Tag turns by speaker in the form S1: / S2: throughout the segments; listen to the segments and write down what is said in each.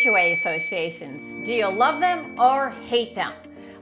S1: HOA associations. Do you love them or hate them?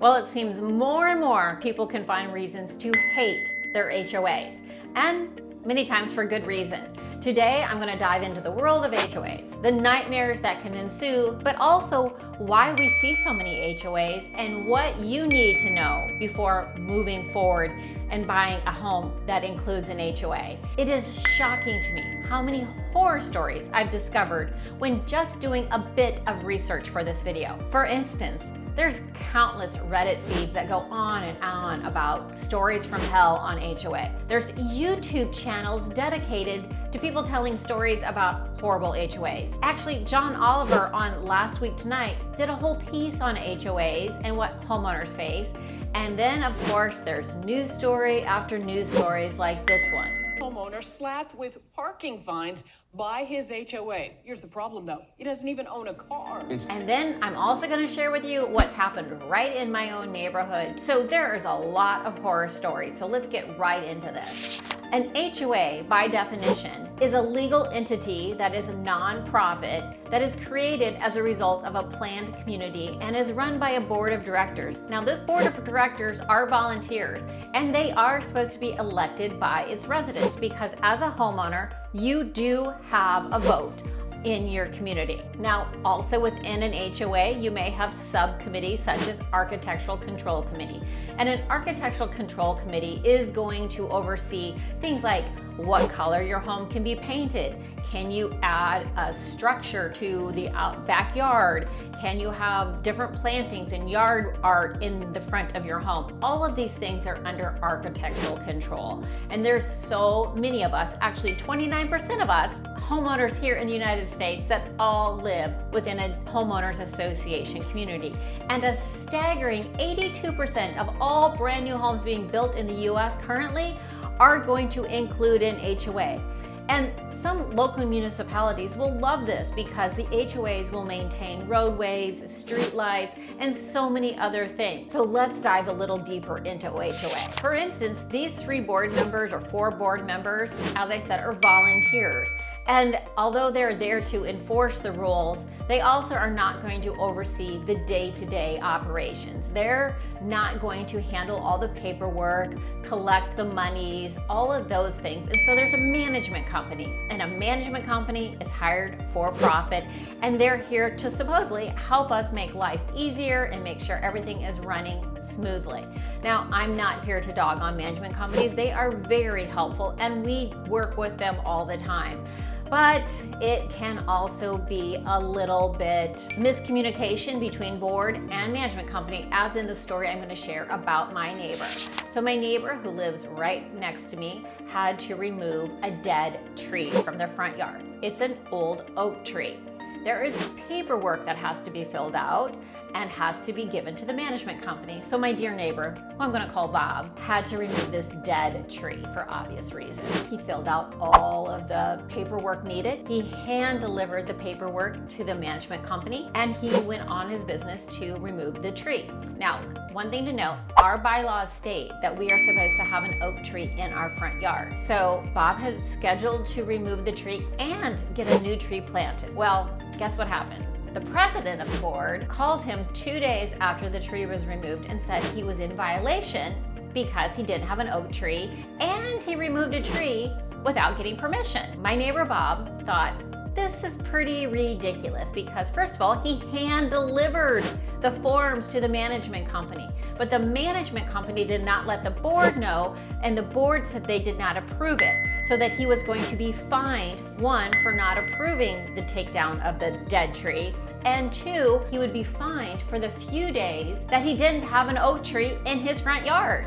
S1: Well, it seems more and more people can find reasons to hate their HOAs, and many times for good reason. Today, I'm going to dive into the world of HOAs, the nightmares that can ensue, but also why we see so many HOAs and what you need to know before moving forward and buying a home that includes an HOA. It is shocking to me how many horror stories I've discovered when just doing a bit of research for this video. For instance, there's countless Reddit feeds that go on and on about stories from hell on HOA. There's YouTube channels dedicated to people telling stories about horrible HOAs. Actually, John Oliver on Last Week Tonight did a whole piece on HOAs and what homeowners face. And then, of course, there's news story after news stories like this one.
S2: Homeowner slapped with parking fines by his HOA. Here's the problem though, he doesn't even own a car.
S1: And then I'm also going to share with you what's happened right in my own neighborhood. So there is a lot of horror stories, so let's get right into this. An HOA, by definition, is a legal entity that is a non-profit that is created as a result of a planned community and is run by a board of directors. Now, this board of directors are volunteers, and they are supposed to be elected by its residents because as a homeowner, you do have a vote in your community. Now, also within an HOA, you may have subcommittees such as Architectural Control Committee. And an Architectural Control Committee is going to oversee things like what color your home can be painted. Can you add a structure to the backyard? Can you have different plantings and yard art in the front of your home? All of these things are under architectural control. And there's so many of us, actually 29% of us, homeowners here in the United States that all live within a homeowners association community. And a staggering 82% of all brand new homes being built in the US currently are going to include an HOA. And some local municipalities will love this because the HOAs will maintain roadways, streetlights, and so many other things. So let's dive a little deeper into HOA. For instance, these 3 board members or 4 board members, as I said, are volunteers. And although they're there to enforce the rules, they also are not going to oversee the day-to-day operations. They're not going to handle all the paperwork, collect the monies, all of those things. And so there's a management company, and a management company is hired for profit, and they're here to supposedly help us make life easier and make sure everything is running smoothly. Now, I'm not here to dog on management companies. They are very helpful, and we work with them all the time. But it can also be a little bit miscommunication between board and management company, as in the story I'm going to share about my neighbor. So my neighbor, who lives right next to me, had to remove a dead tree from their front yard. It's an old oak tree. There is paperwork that has to be filled out and has to be given to the management company. So my dear neighbor, who I'm going to call Bob, had to remove this dead tree for obvious reasons. He filled out all of the paperwork needed. He hand delivered the paperwork to the management company, and he went on his business to remove the tree. Now, one thing to note, our bylaws state that we are supposed to have an oak tree in our front yard. So Bob had scheduled to remove the tree and get a new tree planted. Well, guess what happened? The president of the board called him 2 days after the tree was removed and said he was in violation because he didn't have an oak tree and he removed a tree without getting permission. My neighbor Bob thought, this is pretty ridiculous because first of all, he hand delivered the forms to the management company, but the management company did not let the board know, and the board said they did not approve it, so that he was going to be fined, 1, for not approving the takedown of the dead tree, and 2, he would be fined for the few days that he didn't have an oak tree in his front yard.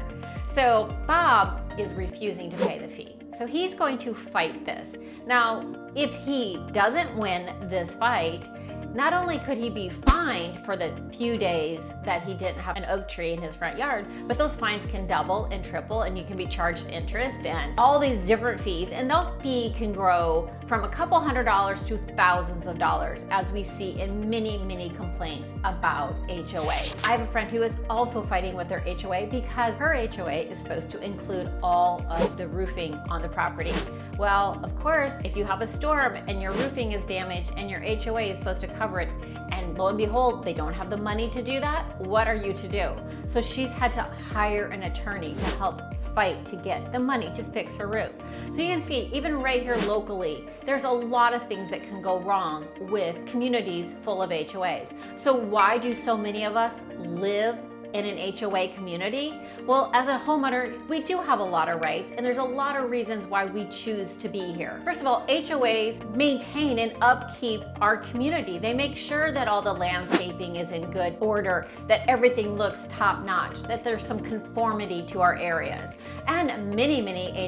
S1: So Bob is refusing to pay the fee. So he's going to fight this. Now, if he doesn't win this fight, not only could he be fined for the few days that he didn't have an oak tree in his front yard, but those fines can double and triple, and you can be charged interest and all these different fees. And those fees can grow from a couple $100s to thousands of dollars, as we see in many, many complaints about HOA. I have a friend who is also fighting with their HOA because her HOA is supposed to include all of the roofing on the property. Well, of course, if you have a storm and your roofing is damaged and your HOA is supposed to cover it, and lo and behold, they don't have the money to do that, what are you to do? So she's had to hire an attorney to help fight to get the money to fix her roof. So you can see, even right here locally, there's a lot of things that can go wrong with communities full of HOAs. So why do so many of us live in an HOA community? Well, as a homeowner, we do have a lot of rights, and there's a lot of reasons why we choose to be here. First of all, HOAs maintain and upkeep our community. They make sure that all the landscaping is in good order, that everything looks top-notch, that there's some conformity to our areas. And many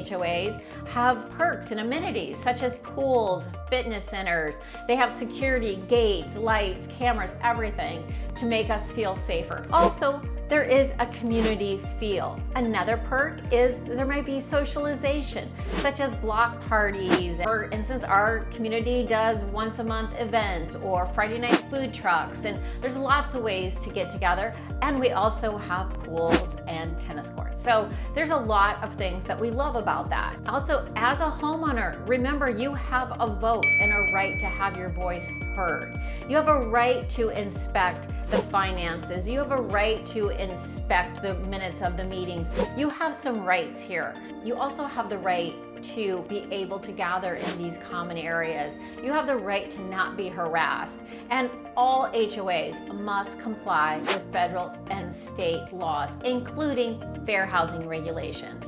S1: HOAs have perks and amenities such as pools, fitness centers. They have security, gates, lights, cameras, everything to make us feel safer. Also, there is a community feel. Another perk is there might be socialization, such as block parties. For instance, our community does once a month events or Friday night food trucks, and there's lots of ways to get together. And we also have pools and tennis courts. So there's a lot of things that we love about that. Also, as a homeowner, remember you have a vote and a right to have your voice heard. You have a right to inspect the finances. You have a right to inspect the minutes of the meetings. You have some rights here. You also have the right to be able to gather in these common areas. You have the right to not be harassed. And all HOAs must comply with federal and state laws, including fair housing regulations.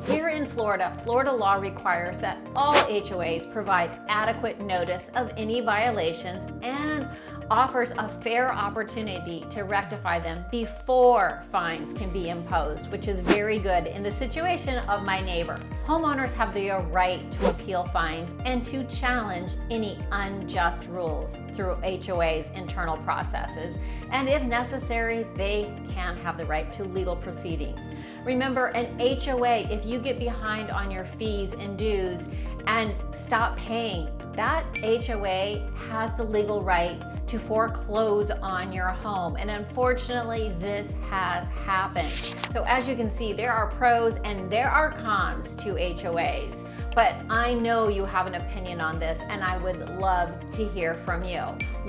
S1: Here in Florida, Florida law requires that all HOAs provide adequate notice of any violations and offers a fair opportunity to rectify them before fines can be imposed, which is very good in the situation of my neighbor. Homeowners have the right to appeal fines and to challenge any unjust rules through HOA's internal processes. And if necessary, they can have the right to legal proceedings. Remember, an HOA, if you get behind on your fees and dues and stop paying, that HOA has the legal right to foreclose on your home. And unfortunately, this has happened. So as you can see, there are pros and there are cons to HOAs. But I know you have an opinion on this, and I would love to hear from you.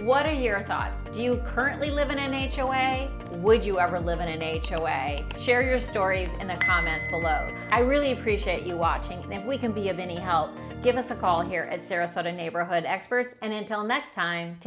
S1: What are your thoughts? Do you currently live in an HOA? Would you ever live in an HOA? Share your stories in the comments below. I really appreciate you watching, and if we can be of any help, give us a call here at Sarasota Neighborhood Experts. And until next time,